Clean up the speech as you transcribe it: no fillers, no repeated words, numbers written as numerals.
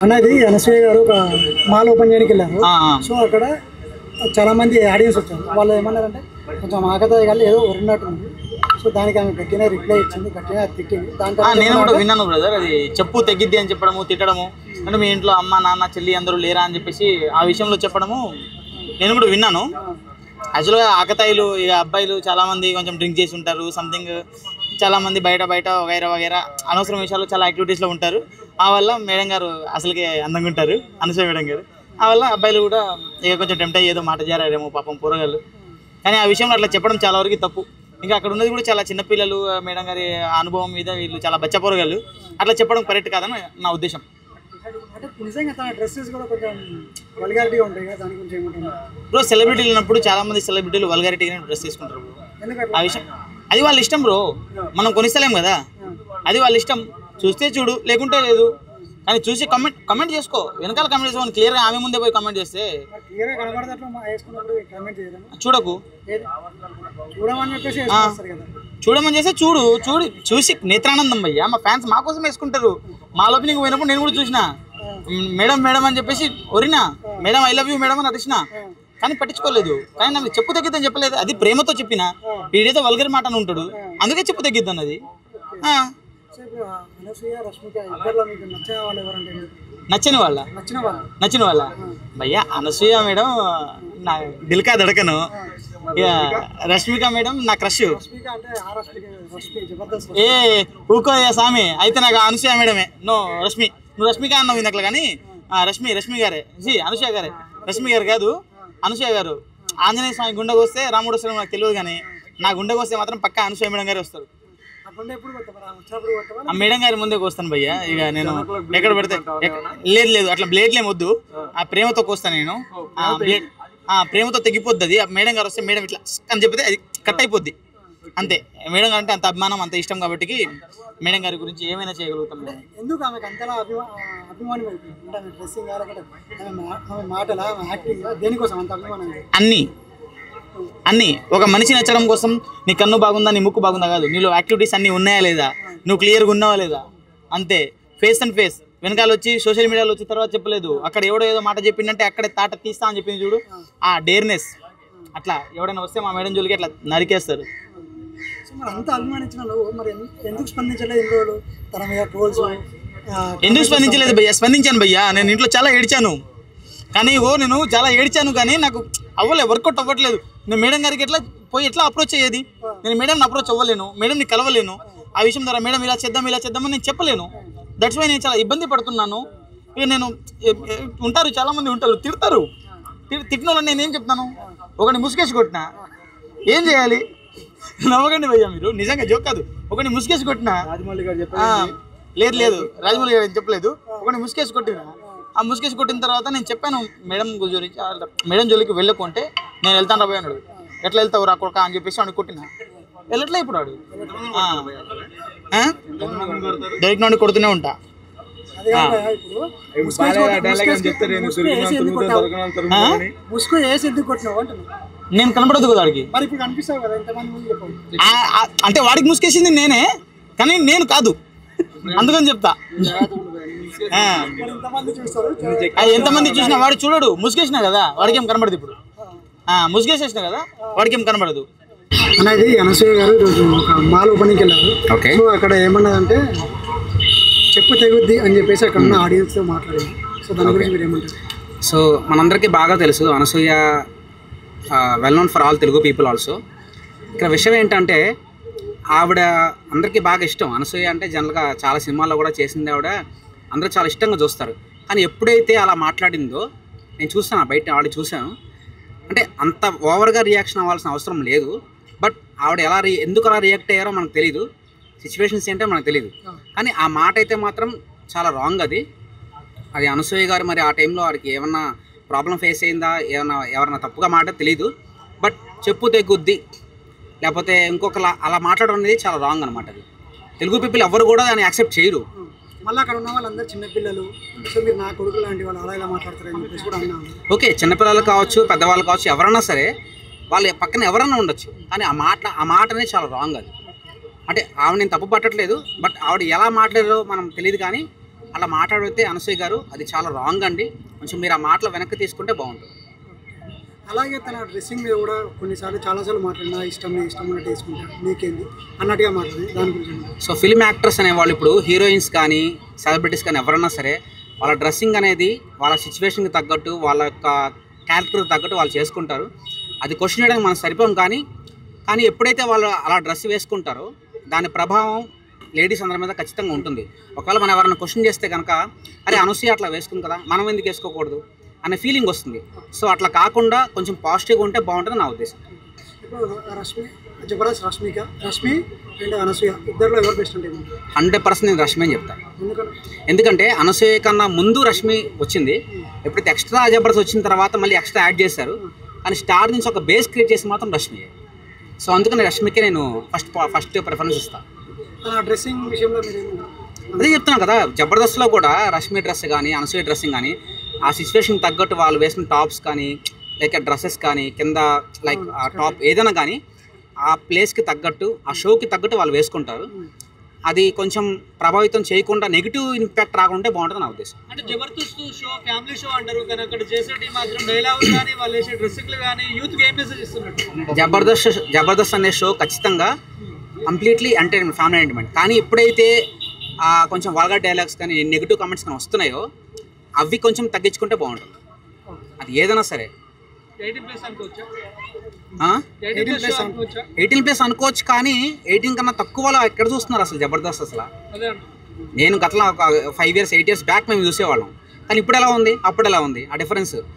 అన్నది అనసూయ గారు ఒక మాల్ ఓపెన్ చేయడానికి వెళ్ళారు. సో అక్కడ చాలా మంది ఆడియన్స్ వచ్చారు. వాళ్ళు ఏమన్నారంటే కొంచెం ఆకతాయి కానీ ఏదో ఒరినట్టుంది. సో దానికి ఆమె గట్టిగా రిప్లై ఇచ్చింది, గట్టిగా తిట్టింది. నేను కూడా విన్నాను బ్రదర్. అది చెప్పు తగ్గిద్ది అని చెప్పడము, తిట్టడము, అంటే మీ ఇంట్లో అమ్మ నాన్న చెల్లి అందరూ లేరా అని చెప్పేసి ఆ విషయంలో చెప్పడము నేను కూడా విన్నాను. యాక్చువల్గా ఆకతాయిలు ఇక అబ్బాయిలు చాలామంది కొంచెం డ్రింక్ చేసి ఉంటారు, సంథింగ్ చాలామంది బయట వగైరా వగైరా అనవసరం విషయాలు చాలా యాక్టివిటీస్లో ఉంటారు. ఆ వల్ల మేడం గారు అసలుకే అందంగా ఉంటారు, అనసూయ మేడం గారు. ఆ వల్ల అబ్బాయిలు కూడా ఇక కొంచెం టెంప్ట్ అయ్యి ఏదో మాట జారారేమో పాపం కూరగాయలు. కానీ ఆ విషయంలో అట్లా చెప్పడం చాలా వరకు తప్పు. ఇంకా అక్కడ ఉన్నది కూడా చాలా చిన్నపిల్లలు, మేడం గారి అనుభవం మీద వీళ్ళు చాలా బచ్చ కూరగాయలు, అట్లా చెప్పడం కరెక్ట్ కాదని నా ఉద్దేశం. అంటే నిజంగా తన డ్రెస్సెస్ కూడా కొంచెం వల్గారిటీగా ఉంటాయి కదా, దాని గురించి ఏమంటున్నారు బ్రో? సెలబ్రిటీలు ఉన్నప్పుడు చాలా మంది సెలబ్రిటీలు వల్గారిటీగానే డ్రెస్ చేసుకుంటారు బ్రో. ఆ విషయం అది వాళ్ళ ఇష్టం బ్రో, మనం కొనిస్తలేం కదా, అది వాళ్ళ ఇష్టం. చూస్తే చూడు, లేకుంటే లేదు. కానీ చూసి కమెంట్ చేసుకో, వెనకాల కమెంట్ చేసుకో. క్లియర్గా ఆమె ముందే పోయి కమెంట్ చేస్తే చూడకు, చూడమని చేస్తే చూసి నేత్రానందం భయ్యా. మా ఫ్యాన్స్ మా కోసం వేసుకుంటారు. మా లోపలికి పోయినప్పుడు నేను కూడా చూసిన, మేడం మేడం అని చెప్పేసి ఒరినా, madam I love you madam అని అరిచిన, కానీ పట్టించుకోలేదు. కానీ నాకు చెప్పు తగ్గిద్దని చెప్పలేదు, అది ప్రేమతో చెప్పిన. వీడేదో వల్గర్ మాట అని ఉంటాడు, అందుకే చెప్పు తగ్గిద్ది అన్నది. నచ్చిన వాళ్ళ భయ్యా అనసూయ మేడం నా దిల్కా దడకను, ఇక రష్మిక మేడం నా క్రష్. ఏ ఊకో స్వామి, అయితే నాకు అనసూయ మేడమే. నో రష్మి, నువ్వు రష్మిక అన్నావు ఇందాక, కానీ రష్మి గారే, అనసూయ గారే. రష్మి గారు కాదు, అనసూయ గారు. ఆంజనేయ స్వామి గుండెకు వస్తే రాముడు వస్తాడు నాకు తెలియదు, కానీ నా గుండెకు వస్తే మాత్రం పక్కా అనసూయ మేడం గారే వస్తారు. ఆ మేడం గారి ముందే కోస్తాను భయ్యా. ఇక నేను ఎక్కడ పెడితే లేదు అట్లా బ్లేడ్లేం వద్దు, ఆ ప్రేమతో కోస్తాను నేను. ప్రేమతో తెగిపోద్ది అది. ఆ మేడం గారు వస్తే మేడం ఇట్లా అని చెప్తే అది కట్ అయిపోద్ది అంతే. మేడం గారు అంటే అంత అభిమానం, అంత ఇష్టం కాబట్టి మేడం గారి గురించి ఏమైనా చేయగలుగుతాం. ఎందుకు ఆమెకు అంతలా అభిమానం దేనికోసం అంత అభిమానం? అన్నీ ఒక మనిషి నచ్చడం కోసం. నీ కన్ను బాగుందా, నీ ముక్కు బాగుందా కాదు, నీలో యాక్టివిటీస్ అన్నీ ఉన్నాయా లేదా, నువ్వు క్లియర్గా ఉన్నావా లేదా, అంతే. ఫేస్ అండ్ ఫేస్ వెనకాల వచ్చి సోషల్ మీడియాలో వచ్చిన తర్వాత చెప్పలేదు. అక్కడ ఎవడో ఏదో మాట చెప్పిందంటే అక్కడే తాట తీస్తా అని చెప్పింది చూడు, ఆ డేర్నెస్. అట్లా ఎవడైనా వస్తే మా మేడం జోలికి అట్లా నరికేస్తారు. మరి అంత అభిమానించిన మరి ఎందుకు స్పందించలేదు? తన మీద ట్రోల్స్ ఎందుకు స్పందించలేదు భయ్యా? స్పందించాను భయ్యా. నేను ఇంట్లో చాలా ఏడ్చాను, కానీ నేను చాలా ఏడ్చాను, కానీ నాకు వర్కౌట్ అవ్వట్లేదు. నేను మేడం గారికి ఎట్లా అప్రోచ్ అయ్యేది? నేను మేడంని అప్రోచ్ అవ్వలేను, మేడంని కలవలేను. ఆ విషయం ద్వారా మేడం ఇలా చేద్దామని నేను చెప్పలేను. దట్స్ వై నేను చాలా ఇబ్బంది పడుతున్నాను. ఇక నేను ఉంటారు, చాలామంది ఉంటారు, తిడతారు. తిట్టిన వాళ్ళని నేనేం చెప్తాను? ఒకటి ముసుగేసి కొట్టినా ఏం చేయాలి? నవ్వకండి భయ్యా మీరు, నిజంగా జోక్ కాదు. ఒకటి ముసుగేసి కొట్టినా, లేదు రాజమౌళి గారు చెప్పలేదు, ఒకటి ముసుగేసి కొట్టినా. ఆ ముసుగేసి కొట్టిన తర్వాత నేను చెప్పాను మేడం గురించి, మేడం జోలికి వెళ్ళకుంటే నేను వెళ్తాను రాబోయే అన్నాడు. ఎట్లా వెళ్తావు రా కొడుక అని చెప్పేసి వాడిని కొట్టినా. వెళ్ళట్లే ఇప్పుడు వాడు. డైరెక్ట్ నుండి కొడుతూనే ఉంటా. నేను కనపడదు కదా వాడికి. అంటే వాడికి ముసుకేసింది నేనే, కానీ నేను కాదు, అందుకని చెప్తా. ఎంతమంది చూసినా వాడు చూడడు, ముసుగేసినా కదా వాడికి ఏం కనబడదు. ఇప్పుడు ముసుగేసేసినా కదా వాడికి ఏం కనబడదు. అనేది అనసూయ గారు ఈరోజు ఒక మాల్ ఓపెనింగ్కి వెళ్ళారు. సో అక్కడ ఏమన్నదంటే చెప్పు తెగుద్ది అని చెప్పేసి అక్కడ ఉన్న ఆడియన్స్తో మాట్లాడింది. సో దాని గురించి మీరు ఏమంటారు? సో మనందరికీ బాగా తెలుసు Anasuya well known for all Telugu people also. ఇక్కడ విషయం ఏంటంటే ఆవిడ అందరికీ బాగా ఇష్టం. అనసూయ అంటే జనరల్గా చాలా సినిమాల్లో కూడా చేసింది ఆవిడ, అందరూ చాలా ఇష్టంగా చూస్తారు. కానీ ఎప్పుడైతే అలా మాట్లాడిందో నేను చూసాను, బయట ఆవిడ చూసాను. అంటే అంత ఓవర్గా రియాక్షన్ అవ్వాల్సిన అవసరం లేదు. బట్ ఆవిడ ఎందుకు అలా రియాక్ట్ అయ్యారో మనకు తెలియదు, సిచ్యువేషన్స్ ఏంటో మనకు తెలియదు. కానీ ఆ మాట అయితే మాత్రం చాలా రాంగ్. అది అనసూయ గారు మరి ఆ టైంలో వాడికి ఏమన్నా ప్రాబ్లం ఫేస్ అయిందా, ఎవరన్నా తప్పుగా మాట తెలియదు. బట్ చెప్పు తెగుద్ది లేకపోతే ఇంకొకలా అలా మాట్లాడడం అనేది చాలా రాంగ్ అనమాట. అది తెలుగు పీపుల్ ఎవరు కూడా దాన్ని యాక్సెప్ట్ చేయరు. మళ్ళీ అక్కడ ఉన్న వాళ్ళందరూ చిన్నపిల్లలు, సో మీరు నా కొడుకు లాంటి వాళ్ళు అలా ఇలా మాట్లాడతారని చెప్పేసి కూడా అన్నాను. ఓకే, చిన్నపిల్లలు కావచ్చు, పెద్దవాళ్ళు కావచ్చు, ఎవరైనా సరే వాళ్ళ పక్కన ఎవరైనా ఉండొచ్చు. కానీ ఆ మాట అనేది చాలా రాంగ్. అది అంటే ఆవిడ నేను తప్పు పట్టట్లేదు, బట్ ఆవిడ ఎలా మాట్లాడారో మనం తెలియదు. కానీ అలా మాట్లాడితే అనసూయ గారు అది చాలా రాంగ్ అండి, కొంచెం మీరు ఆ మాటలు వెనక్కి తీసుకుంటే బాగుంటుంది. అలాగే తన డ్రెస్సింగ్ మీద కూడా కొన్నిసార్లు చాలాసార్లు మాట్లాడినా ఇష్టం ఉన్నట్టు వేసుకుంటాను నీకేంది అన్నట్టుగా మాట్లాడింది దాని గురించి. సో ఫిల్మ్ యాక్టర్స్ అనేవాళ్ళు ఇప్పుడు హీరోయిన్స్ కానీ సెలబ్రిటీస్ కానీ ఎవరన్నా సరే వాళ్ళ డ్రెస్సింగ్ అనేది వాళ్ళ సిచ్యువేషన్కి తగ్గట్టు వాళ్ళ యొక్క క్యారెక్టర్కి తగ్గట్టు వాళ్ళు చేసుకుంటారు. అది క్వశ్చన్ చేయడానికి మనం సరిపోం, కానీ ఎప్పుడైతే వాళ్ళు అలా డ్రెస్ వేసుకుంటారో దాని ప్రభావం లేడీస్ అందరి మీద ఖచ్చితంగా ఉంటుంది. ఒకవేళ మనం ఎవరైనా క్వశ్చన్ చేస్తే కనుక అరే అనసూయ అట్లా వేసుకుంది కదా మనం ఎందుకు వేసుకోకూడదు అనే ఫీలింగ్ వస్తుంది. సో అట్లా కాకుండా కొంచెం పాజిటివ్గా ఉంటే బాగుంటుంది నా ఉద్దేశం. ఇప్పుడు జబర్దస్త్ రష్మి అండ్ అనసూయ ఇద్దరిలో ఎవరు బెస్ట్ అంటే 100% నేను రష్మి అని చెప్తాను. ఎందుకంటే అనసూయ కన్నా ముందు రష్మి వచ్చింది, ఎప్పుడైతే ఎక్స్ట్రా జబర్దస్త్ వచ్చిన తర్వాత మళ్ళీ ఎక్స్ట్రా యాడ్ చేశారు, కానీ స్టార్ నుంచి ఒక బేస్ క్రియేట్ చేసి మాత్రం రష్మి. సో అందుకని రష్మికే నేను ఫస్ట్ ప్రిఫరెన్స్ ఇస్తాను. డ్రెస్సింగ్ విషయంలో అదే చెప్తున్నాను కదా, జబర్దస్త్లో కూడా రష్మి డ్రెస్ కానీ అనసూయ డ్రెస్సింగ్ కానీ ఆ సిచ్యువేషన్ తగ్గట్టు వాళ్ళు వేసిన టాప్స్ కానీ లైక్ డ్రెస్సెస్ కానీ కింద లైక్ ఆ టాప్ ఏదైనా కానీ ఆ ప్లేస్కి తగ్గట్టు ఆ షోకి తగ్గట్టు వాళ్ళు వేసుకుంటారు. అది కొంచెం ప్రభావితం చేయకుండా నెగిటివ్ ఇంపాక్ట్ రాకుండా బాగుంటుంది నా ఉద్దేశం. అంటే జబర్దస్త్ షో ఫ్యామిలీ షో అంటారు, కానీ అక్కడ చేసేటి మాత్రం డైలాగులు కానీ వాళ్ళు వేసే డ్రెస్సింగ్లు కానీ యూత్కి ఏం మెసేజ్ ఇస్తున్నట్టు. జబర్దస్త్ అనే షో ఖచ్చితంగా కంప్లీట్లీ ఎంటర్టైన్మెంట్, ఫ్యామిలీ ఎంటర్టైన్మెంట్. కానీ ఎప్పుడైతే కొంచెం వల్గర్ డైలాగ్స్ కానీ నెగిటివ్ కామెంట్స్ కానీ వస్తున్నాయో అవి కొంచెం తగ్గించుకుంటే బాగుంటుంది. అది ఏదైనా సరే 18+ అనుకోవచ్చు, కానీ 18 కన్నా తక్కువ ఎక్కడ చూస్తున్నారు అసలు జబర్దస్త్ అసలు. నేను గతంలో ఒక 5 years 8 years బ్యాక్ మేము చూసేవాళ్ళం, కానీ ఇప్పుడు ఎలా ఉంది అప్పుడు ఎలా ఉంది ఆ డిఫరెన్స్.